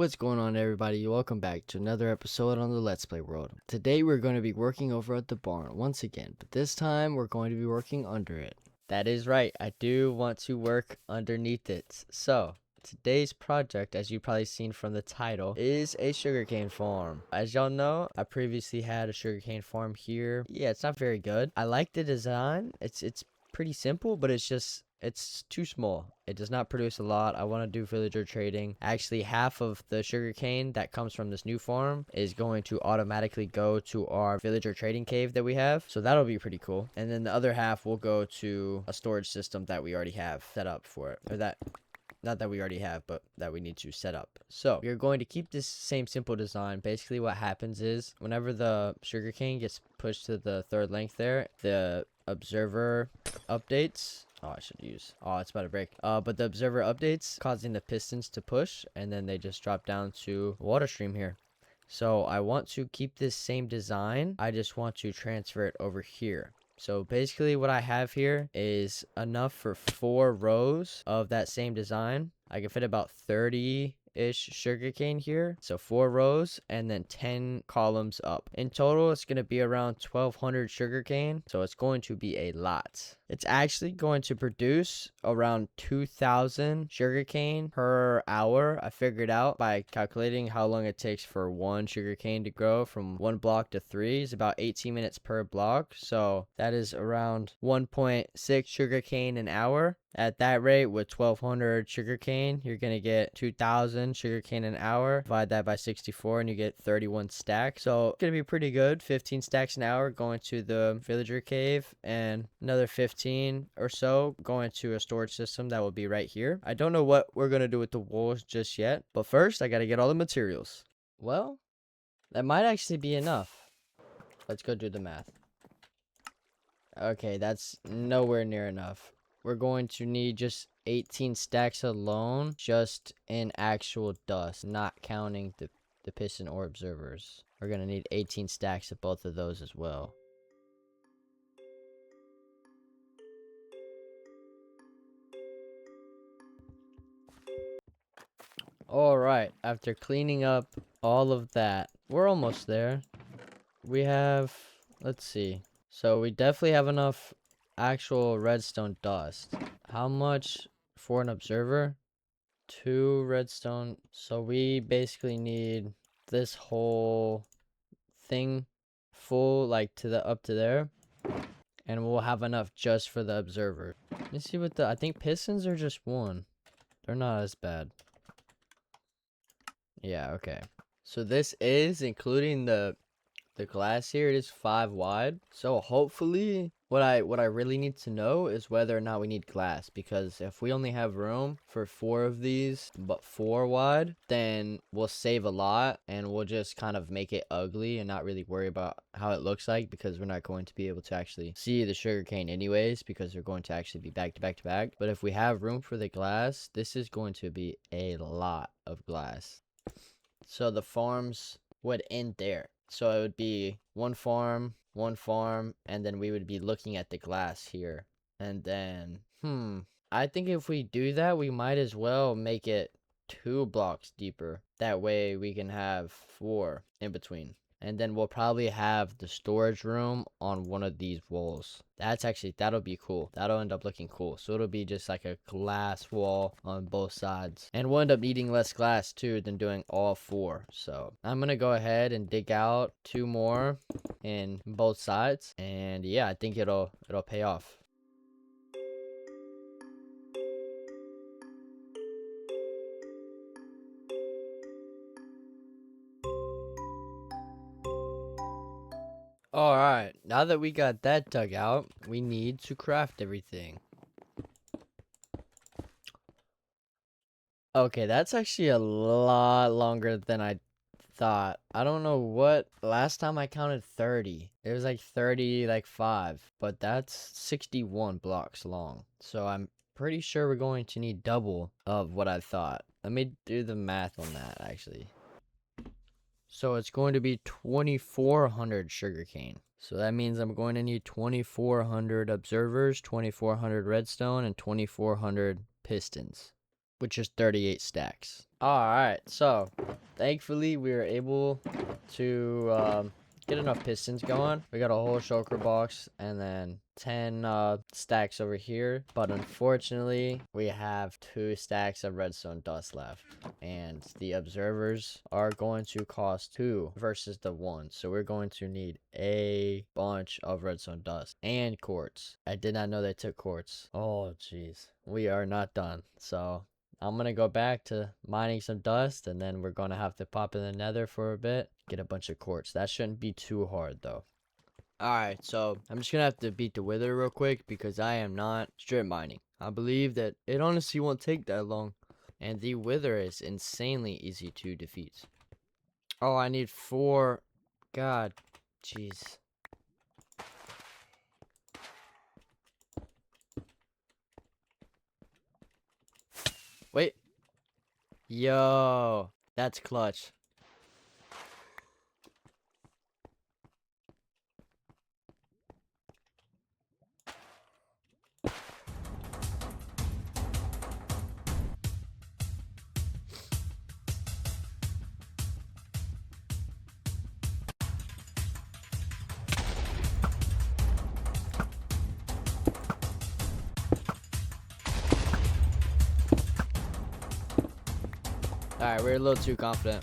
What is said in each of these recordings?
What's going on, everybody? Welcome back to another episode on the Let's Play world. Today we're going to be working over at the barn once again, but this time we're going to be working under it. That is right, I do want to work underneath it. So today's project, as you've probably seen from the title, is a sugarcane farm. As y'all know, I previously had a sugarcane farm here. Yeah, it's not very good. I like the design. It's pretty simple, but it's too small. It does not produce a lot. I want to do villager trading. Actually, half of the sugarcane that comes from this new farm is going to automatically go to our villager trading cave that we have. So that'll be pretty cool. And then the other half will go to a storage system that we already have set up for it. Or that, not that we already have, but that we need to set up. So we're going to keep this same simple design. Basically what happens is whenever the sugarcane gets pushed to the third length there, the observer updates. Oh, I should use. Oh, it's about to break. But the observer updates, causing the pistons to push, and then they just drop down to water stream here. So I want to keep this same design. I just want to transfer it over here. So basically what I have here is enough for 4 rows of that same design. I can fit about 30-ish sugarcane here. So 4 rows and then 10 columns up. In total, it's going to be around 1,200 sugarcane. So it's going to be a lot. It's actually going to produce around 2,000 sugarcane per hour. I figured out by calculating how long it takes for one sugarcane to grow from 1 block to 3 is about 18 minutes per block. So that is around 1.6 sugarcane an hour. At that rate, with 1,200 sugarcane, you're going to get 2,000 sugarcane an hour. Divide that by 64 and you get 31 stacks. So it's going to be pretty good. 15 stacks an hour going to the villager cave and another 15 or so going to a storage system that will be right here. I don't know what we're going to do with the wolves just yet. But first, I got to get all the materials. Well, that might actually be enough. Let's go do the math. Okay, that's nowhere near enough. We're going to need just 18 stacks alone, just in actual dust, not counting the piston or observers. We're going to need 18 stacks of both of those as well. Alright, after cleaning up all of that, we're almost there. We have, let's see. So we definitely have enough actual redstone dust. How much for an observer? 2 redstone. So we basically need this whole thing full, like to the up to there, and we'll have enough just for the observer. Let me see what I think pistons are just 1. They're not as bad. Yeah, okay. So this is including the glass here. It is 5 wide. So hopefully what I really need to know is whether or not we need glass, because if we only have room for 4 of these but 4 wide, then we'll save a lot and we'll just kind of make it ugly and not really worry about how it looks like, because we're not going to be able to actually see the sugarcane anyways, because they're going to actually be back to back to back. But if we have room for the glass, this is going to be a lot of glass. So the farms would end there. So it would be 1 farm, and then we would be looking at the glass here. And then, I think if we do that, we might as well make it 2 blocks deeper. That way we can have 4 in between. And then we'll probably have the storage room on one of these walls. That'll be cool. That'll end up looking cool. So it'll be just like a glass wall on both sides. And we'll end up needing less glass too than doing all 4. So I'm going to go ahead and dig out 2 more in both sides. And yeah, I think it'll pay off. Alright, now that we got that dug out, we need to craft everything. Okay, that's actually a lot longer than I thought. I don't know what, last time I counted 30. It was like 30, like 5, but that's 61 blocks long. So I'm pretty sure we're going to need double of what I thought. Let me do the math on that actually. So it's going to be 2,400 sugarcane. So that means I'm going to need 2,400 observers, 2,400 redstone, and 2,400 pistons. which is 38 stacks. Alright, so thankfully we were able to get enough pistons going. We got a whole shulker box and then 10 stacks over here, but unfortunately we have 2 stacks of redstone dust left, and the observers are going to cost 2 versus the 1, so we're going to need a bunch of redstone dust and quartz. I did not know they took quartz. Oh jeez, we are not done. So I'm gonna go back to mining some dust, and then we're gonna have to pop in the nether for a bit, get a bunch of quartz. That shouldn't be too hard though. Alright, so I'm just gonna have to beat the wither real quick because I am not strip mining. I believe that it honestly won't take that long. And the wither is insanely easy to defeat. Oh, I need 4. God, jeez. Wait. Yo, that's clutch. Alright, we're a little too confident.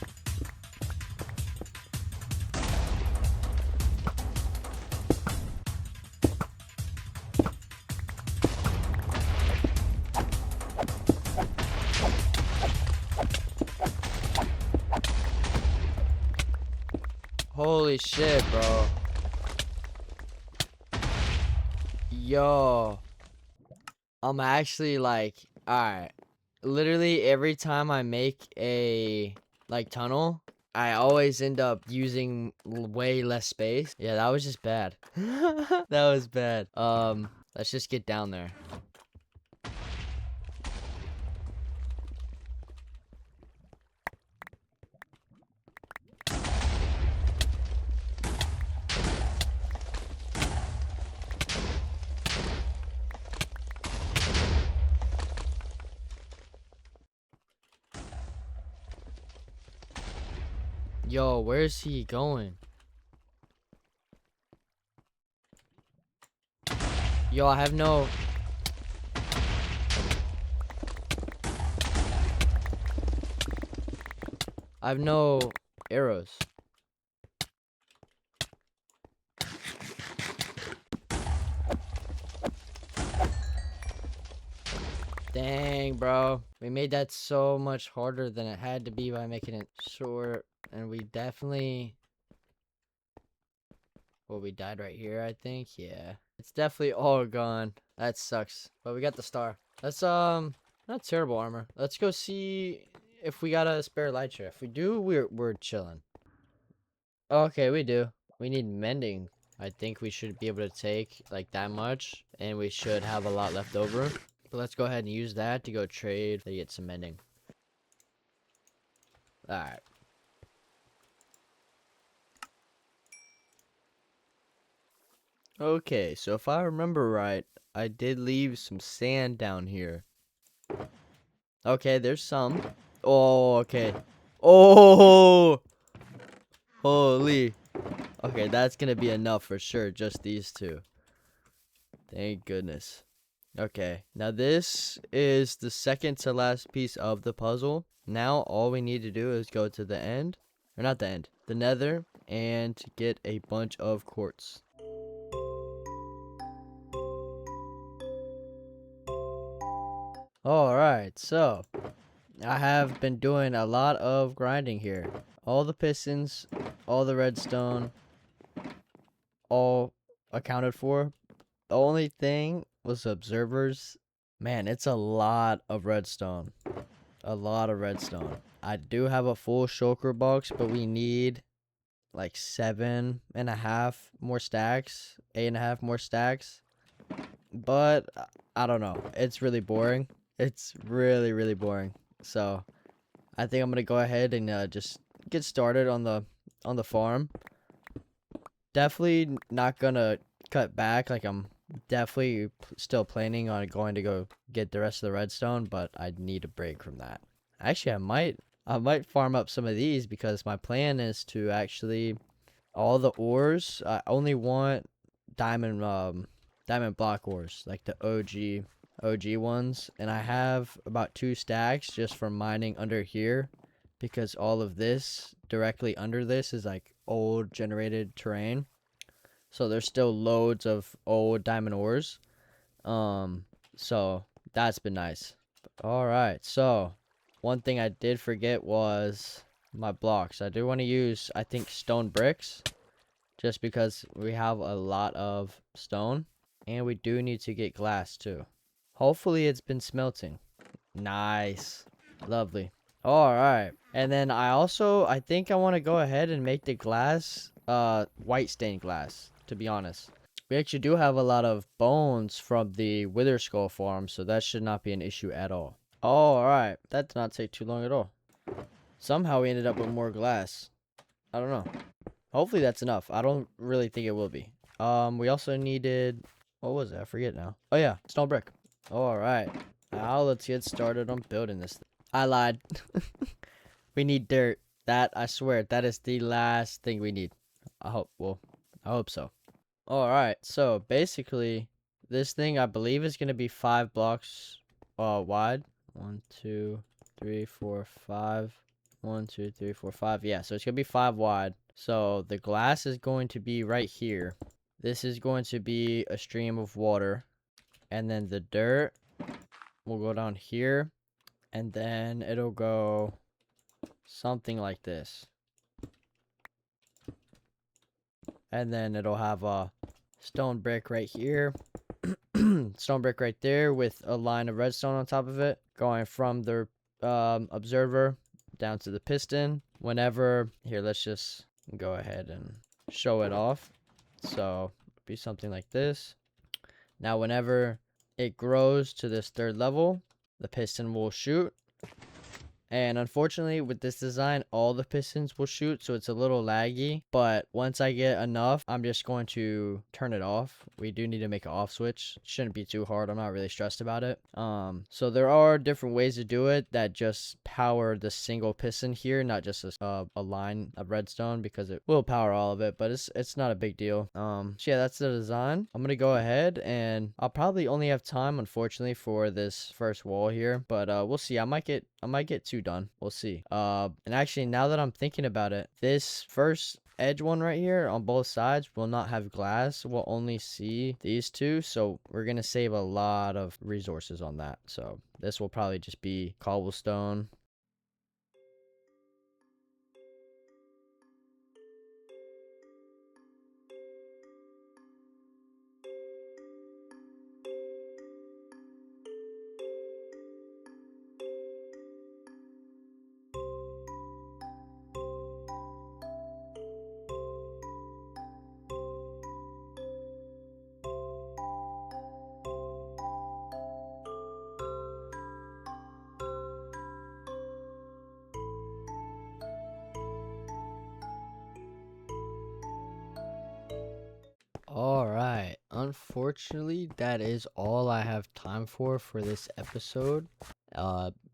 Holy shit, bro. Yo. I'm actually like, alright. Literally every time I make a like tunnel, I always end up using way less space. Yeah, that was just bad. That was bad. Let's just get down there. Yo, where's he going? Yo, I have no... arrows. Dang, bro. We made that so much harder than it had to be by making it short. And we definitely... Well, we died right here, I think. Yeah. It's definitely all gone. That sucks. But we got the star. That's, not terrible armor. Let's go see if we got a spare light share. If we do, we're chilling. Okay, we do. We need mending. I think we should be able to take, like, that much. And we should have a lot left over. But let's go ahead and use that to go trade to get some mending. Alright. Okay, so if I remember right, I did leave some sand down here. Okay, there's some. Oh, okay. Oh! Holy. Okay, that's gonna be enough for sure, just these two. Thank goodness. Okay, now this is the second to last piece of the puzzle. Now all we need to do is go to the end, or not the end, the nether, and get a bunch of quartz. Alright, so I have been doing a lot of grinding here. All the pistons, all the redstone, all accounted for. The only thing was observers. Man, it's a lot of redstone. A lot of redstone. I do have a full shulker box, but we need like 7.5 more stacks, 8.5 more stacks. But I don't know. It's really boring. It's really, really boring. So I think I'm gonna go ahead and just get started on the farm. Definitely not gonna cut back. Like, I'm definitely still planning on going to go get the rest of the redstone, but I need a break from that. Actually, I might farm up some of these because my plan is to actually all the ores. I only want diamond block ores, like the OG ones, and I have about 2 stacks just from mining under here because all of this directly under this is like old generated terrain. So there's still loads of old diamond ores. So that's been nice. All right. So one thing I did forget was my blocks. I do want to use, I think, stone bricks just because we have a lot of stone, and we do need to get glass too. Hopefully it's been smelting. Nice. Lovely. All right. And then I think I want to go ahead and make the glass white stained glass, to be honest. We actually do have a lot of bones from the Wither Skull farm, so that should not be an issue at all. All right. That did not take too long at all. Somehow we ended up with more glass. I don't know. Hopefully that's enough. I don't really think it will be. We also needed, what was it? I forget now. Oh yeah, stone brick. All right. Now let's get started on building this thing. I lied. We need dirt. That, I swear, that is the last thing we need. I hope so. All right. So basically, this thing I believe is going to be 5 blocks wide. 1, 2, 3, 4, 5. 1, 2, 3, 4, 5. Yeah, so it's going to be 5 wide. So the glass is going to be right here. This is going to be a stream of water. And then the dirt will go down here. And then it'll go something like this. And then it'll have a stone brick right here. Stone brick right there with a line of redstone on top of it. Going from the observer down to the piston. Whenever, here, let's just go ahead and show it off. So it'll be something like this. Now whenever it grows to this 3rd level, the piston will shoot. And unfortunately with this design, all the pistons will shoot, so it's a little laggy. But once I get enough, I'm just going to turn it off. We do need to make an off switch. Shouldn't be too hard. I'm not really stressed about it. So there are different ways to do it that just power the single piston here, not just a line of redstone, because it will power all of it, but it's not a big deal. So yeah, that's the design. I'm gonna go ahead and I'll probably only have time, unfortunately, for this first wall here, but we'll see. I might get 2 done. We'll see. And actually, now that I'm thinking about it, this first edge one right here on both sides will not have glass. We'll only see these 2, so we're gonna save a lot of resources on that. So this will probably just be cobblestone. All right. Unfortunately, that is all I have time for this episode.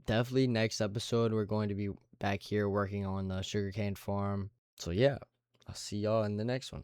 Definitely next episode we're going to be back here working on the sugarcane farm. So yeah, I'll see y'all in the next one.